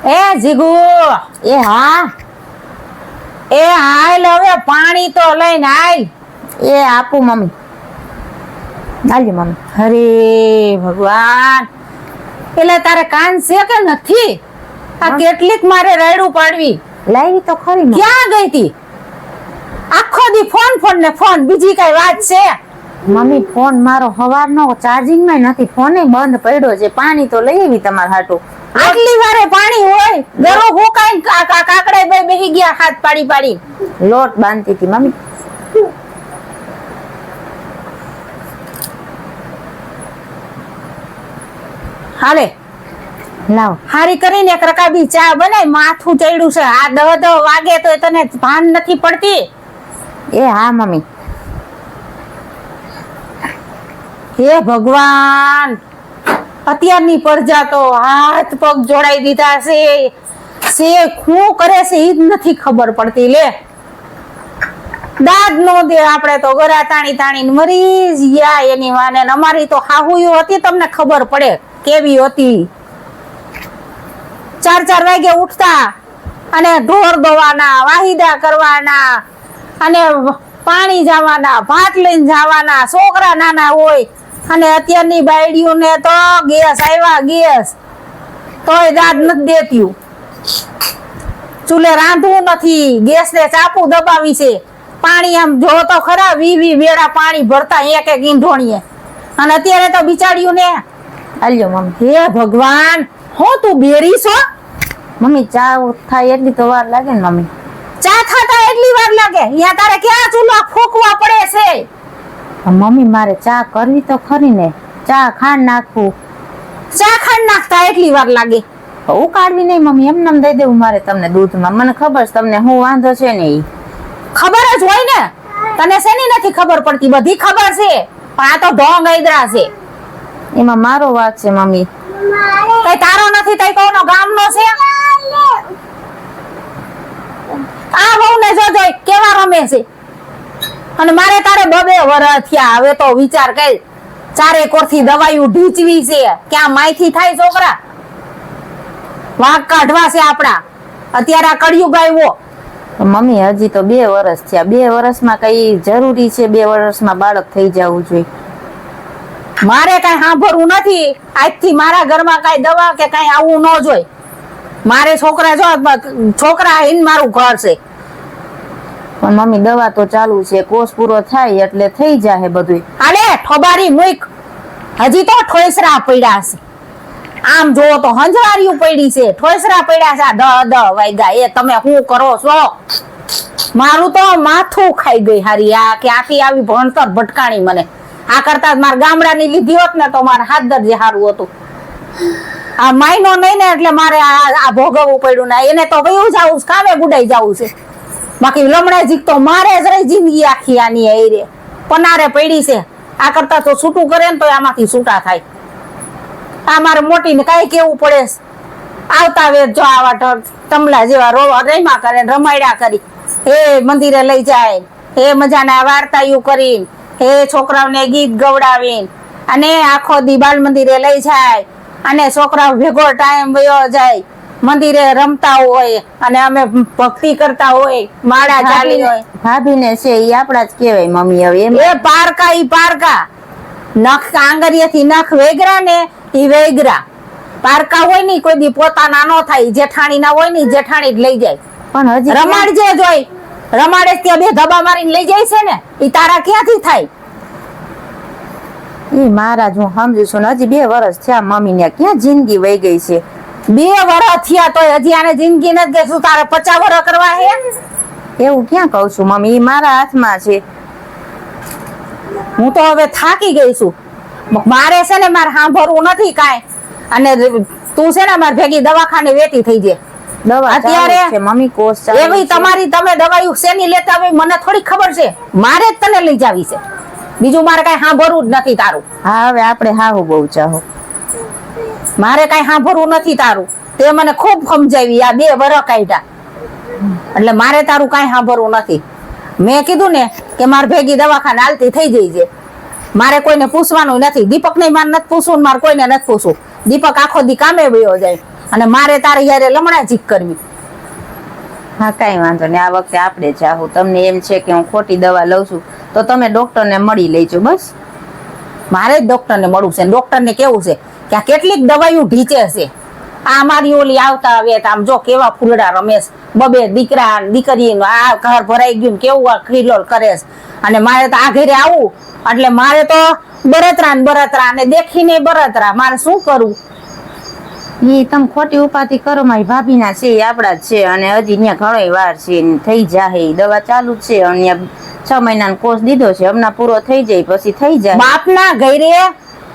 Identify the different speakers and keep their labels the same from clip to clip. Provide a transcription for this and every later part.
Speaker 1: એ જીગુ,
Speaker 2: એ હા,
Speaker 1: એ હાલ હવે પાણી તો લઈને આય.
Speaker 2: એ આપું મમ્મી. હાલી મમ્મી.
Speaker 1: અરે ભગવાન, એટલે તારે કાન છે કે નથી? આ કેટલીક મારે રાયડું પાડવી.
Speaker 2: લાવી તો ખરી મમ્મી.
Speaker 1: ક્યાં ગઈ તી? આખો દી ફોન ફોન ને ફોન, બીજી કઈ વાત છે?
Speaker 2: મમ્મી ફોન મારો હવારનો ચાર્જિંગ માં નથી, ફોને બંધ પડ્યો છે. પાણી તો લઈ આવી તમારા હાટુ.
Speaker 1: આટલી વારે પાણી હોય? ગરો હુકાઈ કાકડા બે બેહી ગયા હાથ પાડી પાડી.
Speaker 2: લોટ બાંધતી હતી મમ્મી.
Speaker 1: હાલે
Speaker 2: લાવ.
Speaker 1: હારી કરીને એક રકાબી ચા બનાય, માથું ચડ્યું છે. આ 10 વાગે તો તને ભાન નથી પડતી?
Speaker 2: એ હા મમ્મી.
Speaker 1: હે ભગવાન, અત્યારની પ્રજા તો હાથ પગ જોડાઈ દીધા છે. શું કરે છે ઈ જ નથી ખબર પડતી. લે દાદ નો દે, આપણે તો ગરા તાણી તાણી મરી જ ગયા એની વાને. અમારી તો હાહુયો હતી, તમને ખબર પડે કેવી હતી. 4 વાગે ઉઠતા અને ઢોર દોવાના, વાહિદા કરવાના અને પાણી જવાના, ભાત લઈને જવાના. છોકરા નાના હોય અને અત્યારની બાયડીઓને તો ગેસ આવ્યા, ગેસ તોય દાદ નથી દેતી. ચૂલે રાંધવું નથી, ગેસ ને ચાપુ દબાવી છે. પાણી આમ જો તો ખરા, 20 વેળા પાણી ભરતા એક એક ઈંધોણીએ. અને અત્યારે તો બિચારીઓ ને
Speaker 2: આલ્યો મમ્મી.
Speaker 1: હે ભગવાન, હું તું બેરી છો?
Speaker 2: મમ્મી ચા થાય એટલી તો વાર લાગે ને મમ્મી.
Speaker 1: ચા ખાતા એટલી વાર લાગે? અહીંયા તારે ક્યાં ચૂલા ફૂંકવા પડે છે?
Speaker 2: મમ્મી મારે ચા કરવી તો ખરી ને. ચા ખાંડ નાખવું.
Speaker 1: ચા ખાંડ નાખતા એટલી વાર લાગે?
Speaker 2: ઉકાળવી નહીં મમ્મી, એમને દઈ દેવું મારે તમને દૂધમાં. મને ખબર છે તમને હું વાંધો છે ને. ઈ
Speaker 1: ખબર જ હોય ને, તને શેની નથી ખબર પડતી? બધી ખબર છે, પણ આ તો ઢોંગ આઈદરા છે.
Speaker 2: એમાં મારો વાત છે મમ્મી.
Speaker 1: કઈ તારો નથી, તઈ કોનો ગામનો છે? આ વહુ ને જોજો કેવા રમે છે. અને મારે તારે 2 વર્ષ થયા. હવે તો વિચાર કર, ચારે કોરથી દવાઈઓ ઢીચવી છે. ક્યાં માયથી થાય છોકરા? વાઘ કાઢવા છે આપડા. અત્યારે આ કળિયુગ આવ્યો.
Speaker 2: મમ્મી હજી તો 2 વર્ષ થયા. 2 વર્ષમાં કઈ જરૂરી છે 2 વર્ષમાં બાળક થઈ જવું જોઈએ?
Speaker 1: મારે કઈ સાંભળવું નથી. આજથી મારા ઘરમાં કઈ દવા કે કઈ આવું ન જોઈ. મારે છોકરા જો, છોકરા હિન મારું ઘર છે.
Speaker 2: પણ મમ્મી દવા તો ચાલુ છે, કોર્સ પૂરો થાય એટલે થઈ જાય બધું.
Speaker 1: આલે ઠોબારી મુઈક, હજી તો ઠોસરા પડ્યા છે. આમ જોવો તો હંજવારીયું પડી છે, ઠોસરા પડ્યા છે. 10 વાગ્યા. એ તમે શું કરો છો? મારું તો માથું ખાઈ ગઈ હારી. આ ક્યાંથી આવી ભણતર ભટકાણી મને. આ કરતા મારા ગામડાની લીધી હોત ને તો મારે હાથ દરજે સારું હતું. આ માયનો નહીં ને એટલે મારે આ ભોગવવું પડ્યું ને. એને તો વયું જવું, કામે ગુડાઈ જવું છે. બાકી લમણા જીક તો મારે જ રહી જિંદગી આખી આની એરે પનારે પડી છે. આ કરતા તો છૂટું કરે ને તો આમાંથી છૂટા થાય. આ મારે મોટી ને કઈ કેવું પડે. આવતા વેત જો આવા તમલા જેવા રમ્યા કરે, રમાડ્યા કરી. હે મંદિરે લઈ જાય, હે મજાના વાર્તાયું કરી, હે છોકરાઓને ગીત ગવડાવીને અને આખો દી બાલ મંદિરે લઈ જાય. અને છોકરાઓ ભેગો ટાઈમ વયો જાય, મંદિરે રમતા હોય અને અમે ભક્તિ કરતા હોય, માળા ચાલી હોય.
Speaker 2: ભાભીને છે એ આપડા જ કહેવાય મમ્મી. હવે એમ
Speaker 1: એ પારકા, ઈ પારકા નખ આંગળીએથી નખ વેગરા ને ઈ વેગરા. પારકા હોય ને કોઈ દી પોતાના નો થાય. જેઠાણી ના હોય ને જેઠાણી જ લઈ જાય.
Speaker 2: પણ હજી
Speaker 1: રમાડજે જોઈ, રમાડે ત્યાં 2 ધબા મારીને લઈ જાય છે ને. ઈ તારા ક્યાંથી થાય?
Speaker 2: ઈ મહારાજ હું સમજુ છું ને. હજી 2 વર્ષ થયા મમ્મી ને, ક્યાં જિંદગી વહી ગઈ છે.
Speaker 1: 2 વર્ષ થયા તો હજી આને જિંદગી નથી ગઈ. શું તારે 50 વર્ષ કરવા હે?
Speaker 2: એવું ક્યાં કહું છું મમ્મી, ઈ મારા હાથમાં છે.
Speaker 1: હું તો હવે થાકી ગઈ છું. મારે છે ને મારે સાંભળવું નથી કાંઈ. અને તું છે ને મારે ભેગી દવાખાને વેતી થઈ જાય.
Speaker 2: દવા
Speaker 1: અત્યારે
Speaker 2: ચાલુ છે મમ્મી, કોર્સ ચાલુ
Speaker 1: એવી
Speaker 2: છે.
Speaker 1: તમારી તમે દવાઈ શેની લેતા હોય મને થોડી ખબર છે. મારે જ તને લઈ જાવી છે. બીજું મારે કઈ સાંભળવું જ નથી તારું.
Speaker 2: હા હવે આપણે હાહુ બહુ ચાહો.
Speaker 1: મારે કઈ સાંભળવું નથી તારું. તે મને ખૂબ સમજાવી. આ 2 વર્ષ કાઢ્યા એટલે મારે તારું કઈ સાંભળવું નથી. મેં કીધું ને કે મારે ભેગી દવાખાને હાલતી થઈ જઈ છે. મારે કોઈને પૂછવાનું નથી. દીપક ને મારે નથી પૂછવું, મારે કોઈને નથી પૂછવું. દીપક આખો દી કામે વયો જાય. અને મારે તારે યારે લમણા જીક કરવી.
Speaker 2: હા કાંઈ વાંધો નહીં, આ વખતે આપણે જાહું. તમને એમ છે કે હું ખોટી દવા લઉં છું તો તમે ડોક્ટરને મળી લેજો બસ.
Speaker 1: મારે જ ડોક્ટરને મળવું છે. ડોક્ટરને કેવું છે કે આ કેટલીક દવાઈઓ ઢીચે છે. આ મારી ઓલી આવતા આવે આમ જો કેવા ફૂલડા રમેશ, બબે દીકરા દીકરી આ ઘર ભરાઈ ગયું ને કેવું આ ખીલોલ કરે છે. અને મારે તો આ ઘરે આવું એટલે મારે તો બળતરા ને બળતરા ને દેખીને બળતરા. મારે શું કરવું?
Speaker 2: ઈ તમે ખોટી ઉપાધિ કરો, મારી ભાભીના છે એ આપડા જ છે અને હજી ત્યાં ઘણો વાર છે ને થઈ જાહે. ઈ દવા ચાલુ જ છે અને 6 મહિનાનો કોર્સ દીધો છે, હમણાં પૂરો થઈ જાય પછી થઈ જાય.
Speaker 1: બાપના ઘરે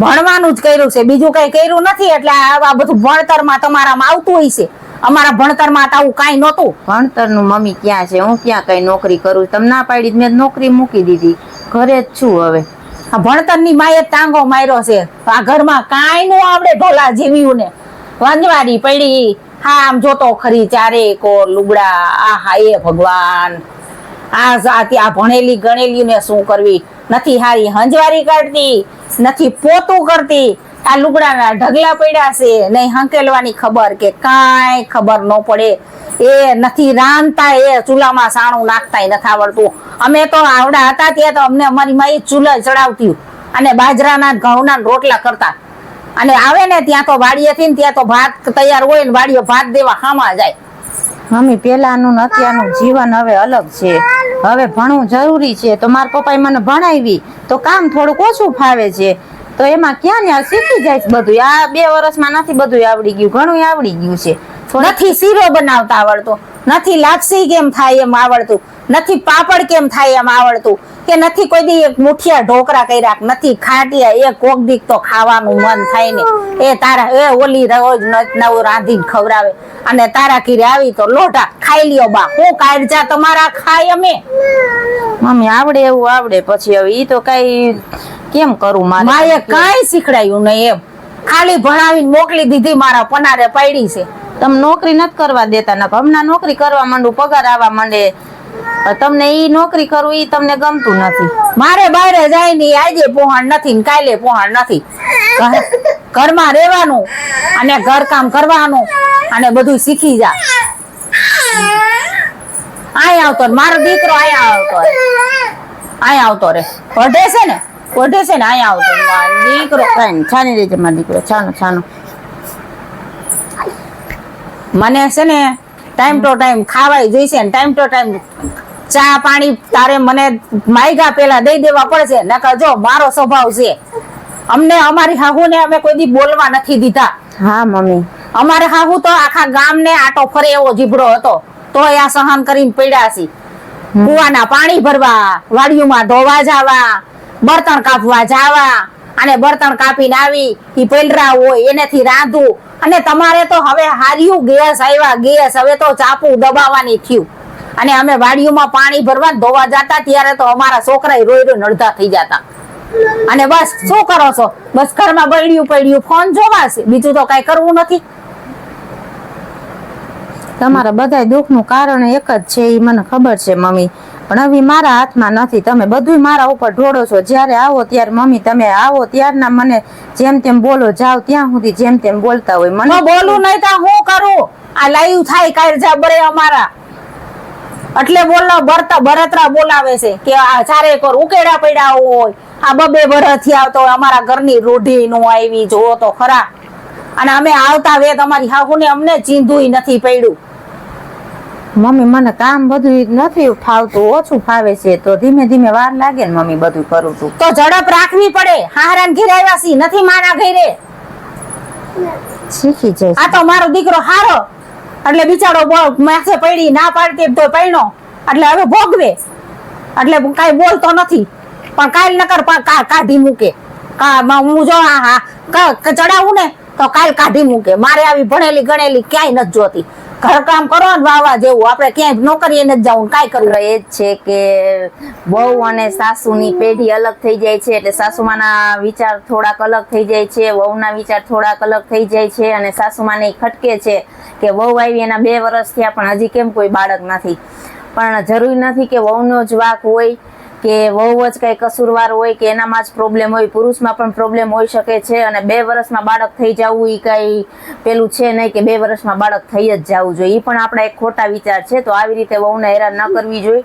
Speaker 1: ભણવાનું જ કર્યું છે, બીજું કઈ કર્યું નથી. એટલે આ બધું ભણતરમાં તમારામાં આવતું હોય છે. અમારા ભણતરમાં તો આવું કાંઈ નહોતું.
Speaker 2: ભણતરનું મમ્મી ક્યાં છે? હું ક્યાં કઈ નોકરી કરું? તમે ના પાડી મેં નોકરી મૂકી દીધી, ઘરે જ છું હવે.
Speaker 1: આ ભણતરની માએ ટાંગો માર્યો છે. આ ઘરમાં કાંઈ નો આવડે ઢોલા જેવીયું ને વંજવારી પડી. હા આમ જોતો ખરી ચારે કોર લુગડા. આ હા એ ભગવાન, આ ત્યાં ભણેલી ગણેલી ને શું કરવી? નથી હારી હંજવારી કાઢતી, નથી પોતું કરતી. આ લુગડાના ઢગલા પડ્યા છે, નહીં હંકેલવાની ખબર કે કાંઈ ખબર ન પડે. એ નથી રાંધતા, એ ચૂલામાં સાણું નાખતા નથી આવડતું. અમે તો આવડા હતા ત્યાં તો અમને અમારી માએ ચૂલા ચડાવતી અને બાજરાના ઘઉંના રોટલા કરતા. અને આવે ને ત્યાં તો વાડીએથી ને ત્યાં તો ભાત તૈયાર હોય ને વાડીઓ ભાત દેવા ખામાં જાય.
Speaker 2: મમ્મી પેલાનું ને અત્યારનું જીવન હવે અલગ છે. હવે ભણવું જરૂરી છે તો મારા પપ્પાએ મને ભણાવી તો કામ થોડુંક ઓછું ફાવે છે તો એમાં ક્યાં ને શીખી જાય છે બધું. આ 2 વર્ષમાં નથી બધું આવડી ગયું, ઘણું આવડી ગયું છે.
Speaker 1: નથી શીરો બનાવતા આવડતું, નથી લાપસી કેમ થાય એમ આવડતું, નથી પાપડ કેમ થાય એમ આવડતું, કે નથી કોઈ દી એક મુઠિયા ઢોકરા કર્યા, નથી ખાટિયા એક કોક દીક તો ખાવાનું મન થાય ને. એ તારા એ ઓલી રોજ નવું રાંધીને ખવડાવે અને તારા ઘીરે આવી તો લોઢા ખાઈ લ્યો બા. હું કાઢજા તમારા ખાય અમે.
Speaker 2: મમ્મી આવડે એવું આવડે પછી હવે ઈ તો કઈ કેમ કરું?
Speaker 1: માએ કાંઈ શીખડાયું નહીં એમ, ખાલી ભણાવીને મોકલી દીધી. મારા પનારે પડી છે.
Speaker 2: તમે નોકરી નથી કરવા દેતા ને હમણાં નોકરી કરવા માંડું, પગાર આવવા માંડે. તમને ઈ નોકરી કરવું ઈ તમને ગમતું નથી.
Speaker 1: મારે બહાર જાય ને આજે પોહાણ નથી ને કાલે પોહાણ નથી. ઘરમાં રહેવાનું અને ઘરકામ કરવાનું અને બધું શીખી જા. અહીંયા આવતો મારો દીકરો, અહીંયા આવતો રે. પઢે છે ને અહીંયા આવતો મારો દીકરો.
Speaker 2: કઈ છાની રીતે મારો દીકરો છાનો છાનો.
Speaker 1: મને છે ને ટાઈમ ટુ ટાઈમ ખાવાય જોઈશે ને ટાઈમ ટુ ટાઈમ ચા પાણી તારે મને માયગા પેલા દઈ દેવા પડશે. નકર જો મારો સ્વભાવ છે, અમને અમારી હાહુને અમે કોઈ દી બોલવા નથી દીધા.
Speaker 2: હા મમ્મી,
Speaker 1: અમારે હાહુ તો આખા ગામને આટો ફરે એવો જીભડો હતો તો આ સહન કરીને પડ્યા છે. કુવાના પાણી ભરવા, વાડીઓમાં ધોવા જવા, બર્તન કાપવા જવા અને બર્તન કાપીને આવી ઈ પેલરા હોય એનેથી રાંધવું. અને તમારે તો હવે હાર્યું ગેસ આવ્યા, ગેસ હવે તો ચાપુ દબાવવાની થયું. અને અમે વાડીઓમાં પાણી ભરવા ધોવા જતા ત્યારે તો અમારા છોકરા રોઈ રોઈ અડધા થઈ જતા. અને બસ શું કરો છો? બસ ઘરમાં બળ્યું પડ્યું ફોન જોવાશે, બીજું તો કઈ કરવું નથી.
Speaker 2: તમારા બધા દુઃખનું કારણ એક જ છે એ મને ખબર છે મમ્મી, પણ હવે મારા હાથમાં નથી. તમે બધું મારા ઉપર ઢોળો છો. જ્યારે આવો ત્યારે મમ્મી તમે આવો ત્યારના મને જેમ તેમ બોલો, જાવ ત્યાં સુધી જેમ તેમ બોલતા હોય. મને
Speaker 1: બોલું નહીં તો હું કરું? આ લાઈવ થાય કાઢજા બરે અમારા એટલે બોલો બરતરા બોલાવે છે કે આ ચારે કોર ઉકેડા પડ્યા હોય. આ 2 વર્ષથી આવતો હોય. અમારા ઘરની રૂઢી નું આવી જોવો તો ખરા. અને અમે આવતા વેત અમારી હાહુને અમને ચીંધુય નથી પડ્યું.
Speaker 2: મમ્મી મને કામ બધું નથી ફાવતું, ઓછું ફાવે છે તો ધીમે ધીમે વાર લાગે ને મમ્મી બધું કરું છું
Speaker 1: તો ઝડપ રાખવી પડે. હારાન ઘેર આવ્યા છીએ, નથી મારા ઘરે.
Speaker 2: શીખી જાય.
Speaker 1: આ તો મારો દીકરો હારો એટલે બિચારો માથે પડી ના પાડતી તો પૈણો એટલે હવે ભોગવે એટલે કઈ બોલતો નથી. પણ કાલ નકર કાઢી મૂકે. હું જો ચડાવું ને તો કાલ કાઢી મૂકે. મારે આવી ભણેલી ગણેલી ક્યાંય નથી જોતી. ઘરકામ કરો ને વાવા જેવું, આપણે ક્યાંય નોકરીએ નથી જવું. કાંઈ કરવું
Speaker 2: એ જ છે કે વહુ અને સાસુની પેઢી અલગ થઈ જાય છે એટલે સાસુમાના વિચાર થોડાક અલગ થઈ જાય છે, વહુના વિચાર થોડાક અલગ થઈ જાય છે. અને સાસુમાને ખટકે છે કે વહુ આવી એના 2 વર્ષ થયા પણ હજી કેમ કોઈ બાળક નથી. પણ જરૂરી નથી કે વહુનો જ વાંક હોય કે વહુ જ કઈ કસૂરવાર હોય કે એનામાં જ પ્રોબ્લેમ હોય. પુરુષમાં પણ પ્રોબ્લેમ હોઈ શકે છે. અને 2 વર્ષમાં બાળક થઈ જવું એ કઈ પેલું છે નહીં કે 2 વર્ષમાં બાળક થઈ જ જવું જોઈએ. એ પણ આપણા એક ખોટા વિચાર છે. તો આવી રીતે વહુને હેરાન ન કરવી જોઈએ.